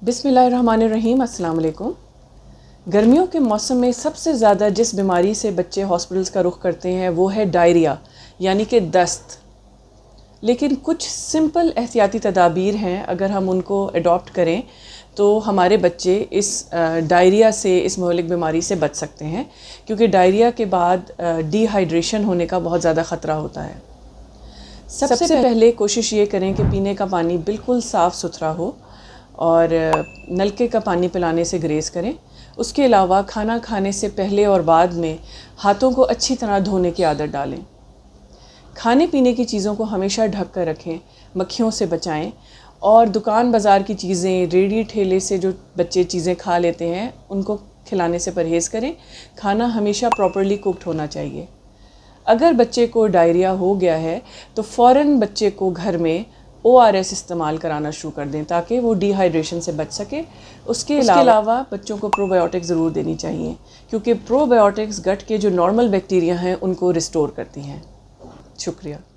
بسم اللہ الرحمن الرحیم۔ السلام علیکم۔ گرمیوں کے موسم میں سب سے زیادہ جس بیماری سے بچے ہاسپٹلس کا رخ کرتے ہیں وہ ہے ڈائریا یعنی کہ دست۔ لیکن کچھ سمپل احتیاطی تدابیر ہیں، اگر ہم ان کو اڈاپٹ کریں تو ہمارے بچے اس ڈائریا سے، اس مہلک بیماری سے بچ سکتے ہیں، کیونکہ ڈائریا کے بعد ڈی ہائیڈریشن ہونے کا بہت زیادہ خطرہ ہوتا ہے۔ سب سے پہلے کوشش یہ کریں کہ پینے کا پانی بالکل صاف ستھرا ہو اور نلکے کا پانی پلانے سے گریز کریں۔ اس کے علاوہ کھانا کھانے سے پہلے اور بعد میں ہاتھوں کو اچھی طرح دھونے کی عادت ڈالیں۔ کھانے پینے کی چیزوں کو ہمیشہ ڈھک کر رکھیں، مکھیوں سے بچائیں، اور دکان بازار کی چیزیں، ریڑھی ٹھیلے سے جو بچے چیزیں کھا لیتے ہیں ان کو کھلانے سے پرہیز کریں۔ کھانا ہمیشہ پراپرلی کوکڈ ہونا چاہیے۔ اگر بچے کو ڈائریا ہو گیا ہے تو فوراً بچے کو گھر میں ORS استعمال کرانا شروع کر دیں تاکہ وہ ڈی ہائیڈریشن سے بچ سکے۔ اس کے علاوہ بچوں کو پرو بایوٹک ضرور دینی چاہیے، کیونکہ پرو بایوٹکس گٹ کے جو نارمل بیکٹیریا ہیں ان کو ریسٹور کرتی ہیں۔ شکریہ۔